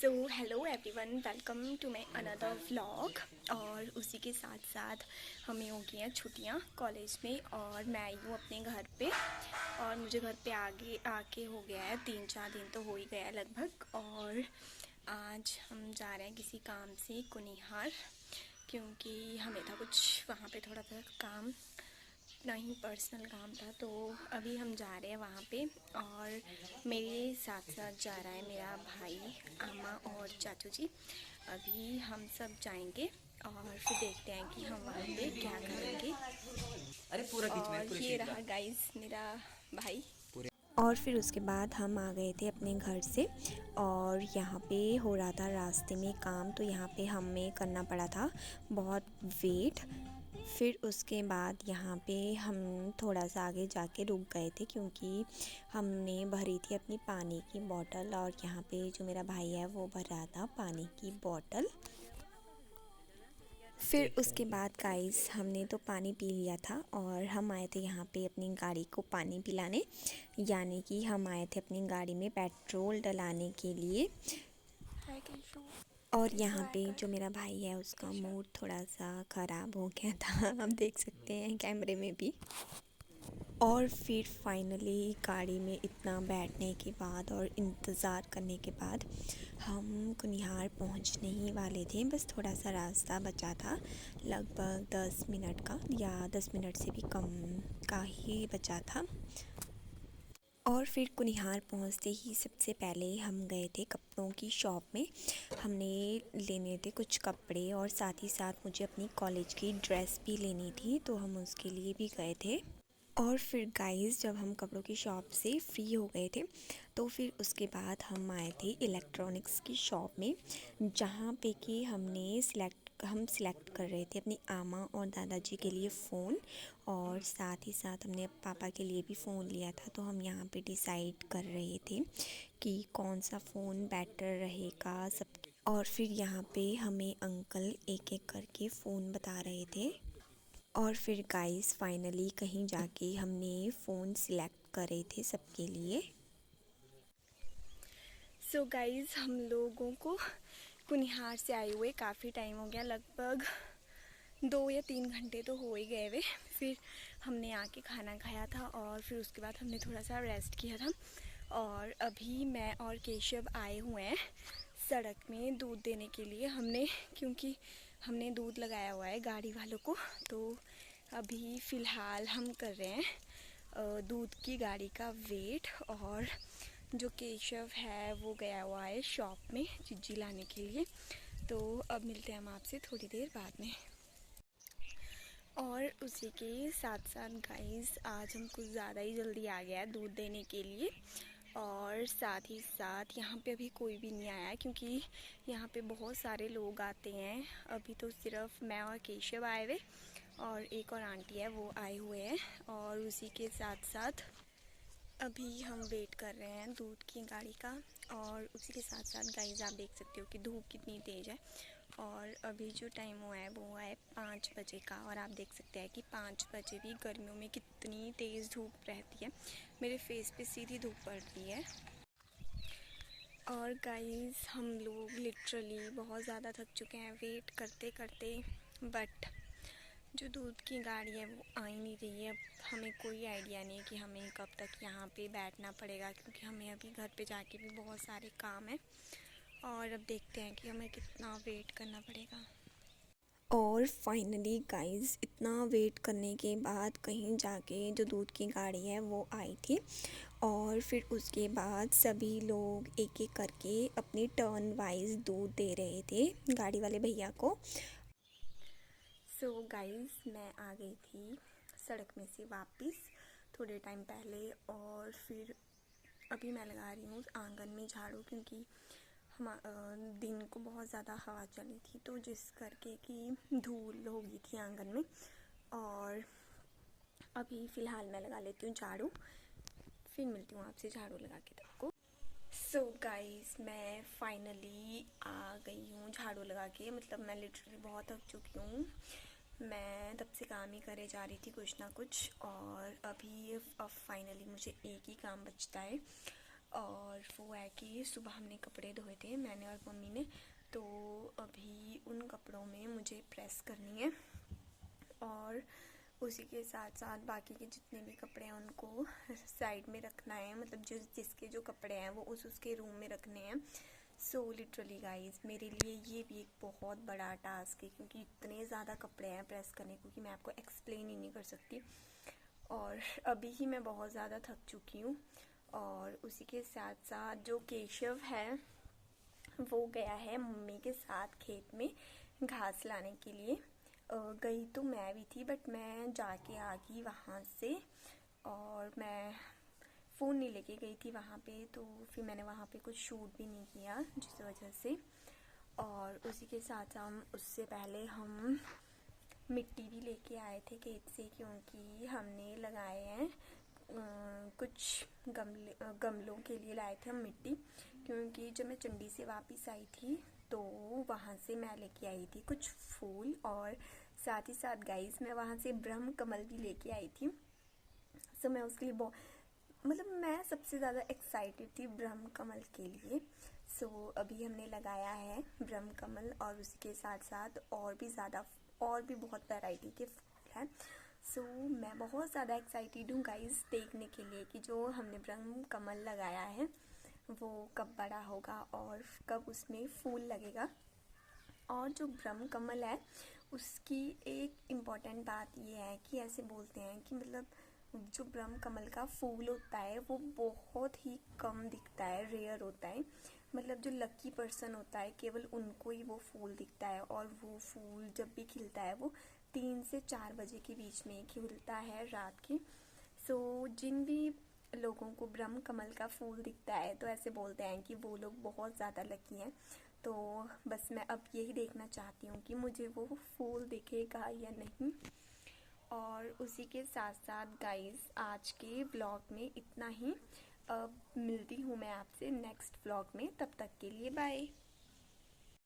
So hello everyone, welcome to my another vlog. और उसी के साथ साथ हमें हो गई हैं छुट्टियाँ कॉलेज में और मैं आई हूँ अपने घर पे। और मुझे घर पे आगे आके हो गया है 3-4 दिन तो हो ही गया है लगभग। और आज हम जा रहे हैं किसी काम से कुनिहार, क्योंकि हमें था कुछ वहाँ पे थोड़ा सा काम, नहीं पर्सनल काम था। तो अभी हम जा रहे हैं वहाँ पे और मेरे साथ साथ जा रहा है मेरा भाई, आमा और चाचू जी। अभी हम सब जाएंगे और फिर देखते हैं कि हम वहाँ पे क्या करेंगे। अरे पूरा खींच मेरे और पूरे ये शीट का रहा गाइस मेरा भाई। पूरे। और फिर उसके बाद हम आ गए थे अपने घर से और यहाँ पे हो रहा था रास्ते में काम, तो यहाँ पे हमें करना पड़ा था बहुत वेट। फिर उसके बाद यहाँ पे हम थोड़ा सा आगे जाके रुक गए थे क्योंकि हमने भरी थी अपनी पानी की बोतल और यहाँ पे जो मेरा भाई है वो भर रहा था पानी की बोतल। फिर उसके बाद गाइस हमने तो पानी पी लिया था और हम आए थे यहाँ पे अपनी गाड़ी को पानी पिलाने, यानी कि हम आए थे अपनी गाड़ी में पेट्रोल डलाने के लिए। और यहाँ पे जो मेरा भाई है उसका मूड थोड़ा सा ख़राब हो गया था, आप देख सकते हैं कैमरे में भी। और फिर फाइनली गाड़ी में इतना बैठने के बाद और इंतज़ार करने के बाद हम कुनिहार पहुंचने ही वाले थे। बस थोड़ा सा रास्ता बचा था, लगभग 10 मिनट का या 10 मिनट से भी कम का ही बचा था। और फिर कुनिहार पहुंचते ही सबसे पहले हम गए थे कपड़ों की शॉप में। हमने लेने थे कुछ कपड़े और साथ ही साथ मुझे अपनी कॉलेज की ड्रेस भी लेनी थी, तो हम उसके लिए भी गए थे। और फिर गाइस जब हम कपड़ों की शॉप से फ्री हो गए थे तो फिर उसके बाद हम आए थे इलेक्ट्रॉनिक्स की शॉप में, जहाँ पे कि हम सिलेक्ट कर रहे थे अपनी आमा और दादाजी के लिए फ़ोन, और साथ ही साथ हमने पापा के लिए भी फ़ोन लिया था। तो हम यहाँ पे डिसाइड कर रहे थे कि कौन सा फ़ोन बेटर रहेगा सब। और फिर यहाँ पे हमें अंकल एक एक करके फ़ोन बता रहे थे। और फिर गाइस फाइनली कहीं जाके हमने फ़ोन सिलेक्ट करे थे सबके लिए। सो गाइस हम लोगों को कुनिहार से आए हुए काफ़ी टाइम हो गया, लगभग 2 या 3 घंटे तो हो ही गए वे। फिर हमने आके खाना खाया था और फिर उसके बाद हमने थोड़ा सा रेस्ट किया था। और अभी मैं और केशव आए हुए हैं सड़क में दूध देने के लिए। क्योंकि हमने दूध लगाया हुआ है गाड़ी वालों को, तो अभी फ़िलहाल हम कर रहे हैं दूध की गाड़ी का वेट। और जो केशव है वो गया हुआ है शॉप में चिज्जी लाने के लिए। तो अब मिलते हैं हम आपसे थोड़ी देर बाद में। और उसी के साथ साथ गाइस आज हम कुछ ज़्यादा ही जल्दी आ गया है दूध देने के लिए। और साथ ही साथ यहाँ पे अभी कोई भी नहीं आया क्योंकि यहाँ पे बहुत सारे लोग आते हैं। अभी तो सिर्फ मैं और केशव आए हुए और एक और आंटी है वो आए हुए हैं। और उसी के साथ साथ अभी हम वेट कर रहे हैं दूध की गाड़ी का। और उसी के साथ साथ गाइस आप देख सकते हो कि धूप कितनी तेज़ है। और अभी जो टाइम हुआ है वो है 5 बजे का, और आप देख सकते हैं कि 5 बजे भी गर्मियों में कितनी तेज़ धूप रहती है, मेरे फेस पे सीधी धूप पड़ती है। और गाइस हम लोग लिटरली बहुत ज़्यादा थक चुके हैं वेट करते करते, बट जो दूध की गाड़ी है वो आ ही नहीं रही है। अब हमें कोई आइडिया नहीं है कि हमें कब तक यहाँ पे बैठना पड़ेगा, क्योंकि हमें अभी घर पे जाके भी बहुत सारे काम हैं। और अब देखते हैं कि हमें कितना वेट करना पड़ेगा। और फाइनली गाइस इतना वेट करने के बाद कहीं जाके जो दूध की गाड़ी है वो आई थी। और फिर उसके बाद सभी लोग एक एक करके अपनी टर्न वाइज दूध दे रहे थे गाड़ी वाले भैया को। सो गाइस मैं आ गई थी सड़क में से वापस थोड़े टाइम पहले। और फिर अभी मैं लगा रही हूँ आंगन में झाड़ू, क्योंकि हम दिन को बहुत ज़्यादा हवा चली थी तो जिस करके कि धूल हो गई थी आंगन में। और अभी फ़िलहाल मैं लगा लेती हूँ झाड़ू, फिर मिलती हूँ आपसे झाड़ू लगा के तब को। सो गाइस मैं फाइनली आ गई हूँ झाड़ू लगा के, मतलब मैं लिटरली बहुत थक चुकी हूँ। मैं तब से काम ही करे जा रही थी कुछ ना कुछ, और अब फाइनली मुझे एक ही काम बचता है और वो है कि सुबह हमने कपड़े धोए थे मैंने और मम्मी ने, तो अभी उन कपड़ों में मुझे प्रेस करनी है और उसी के साथ साथ बाकी के जितने भी कपड़े हैं उनको साइड में रखना है, मतलब जिसके जो कपड़े हैं वो उसके रूम में रखने हैं। सो लिटरली गाइज मेरे लिए ये भी एक बहुत बड़ा टास्क है, क्योंकि इतने ज़्यादा कपड़े हैं प्रेस करने को कि मैं आपको एक्सप्लेन ही नहीं कर सकती। और अभी ही मैं बहुत ज़्यादा थक चुकी हूँ। और उसी के साथ साथ जो केशव है वो गया है मम्मी के साथ खेत में घास लाने के लिए। गई तो मैं भी थी बट मैं जाके आ गई वहाँ से, और मैं फ़ोन नहीं लेके गई थी वहाँ पे, तो फिर मैंने वहाँ पे कुछ शूट भी नहीं किया जिस वजह से। और उसी के साथ हम उससे पहले हम मिट्टी भी लेके आए थे खेत से, क्योंकि हमने लगाए हैं कुछ गमलों के लिए लाए थे हम मिट्टी, क्योंकि जब मैं चंडी से वापस आई थी तो वहाँ से मैं लेके आई थी कुछ फूल, और साथ ही साथ गाइस मैं वहाँ से ब्रह्म कमल भी लेके आई थी। सो मैं उसके लिए मतलब मैं सबसे ज़्यादा एक्साइटेड थी ब्रह्म कमल के लिए। सो अभी हमने लगाया है ब्रह्म कमल, और उसके साथ साथ और भी बहुत वैरायटी के फूल हैं। सो मैं बहुत ज़्यादा एक्साइटेड हूँ गाइस देखने के लिए कि जो हमने ब्रह्म कमल लगाया है वो कब बड़ा होगा और कब उसमें फूल लगेगा। और जो ब्रह्म कमल है उसकी एक इम्पॉर्टेंट बात ये है कि ऐसे बोलते हैं कि मतलब जो ब्रह्म कमल का फूल होता है वो बहुत ही कम दिखता है, रेयर होता है। मतलब जो लकी पर्सन होता है केवल उनको ही वो फूल दिखता है, और वो फूल जब भी खिलता है वो 3 से 4 बजे के बीच में खिलता है रात के। सो जिन भी लोगों को ब्रह्म कमल का फूल दिखता है तो ऐसे बोलते हैं कि वो लोग बहुत ज़्यादा लकी हैं। तो बस मैं अब यही देखना चाहती हूँ कि मुझे वो फूल दिखेगा या नहीं। और उसी के साथ साथ गाइस आज के व्लॉग में इतना ही। अब मिलती हूँ मैं आपसे नेक्स्ट व्लॉग में, तब तक के लिए बाय।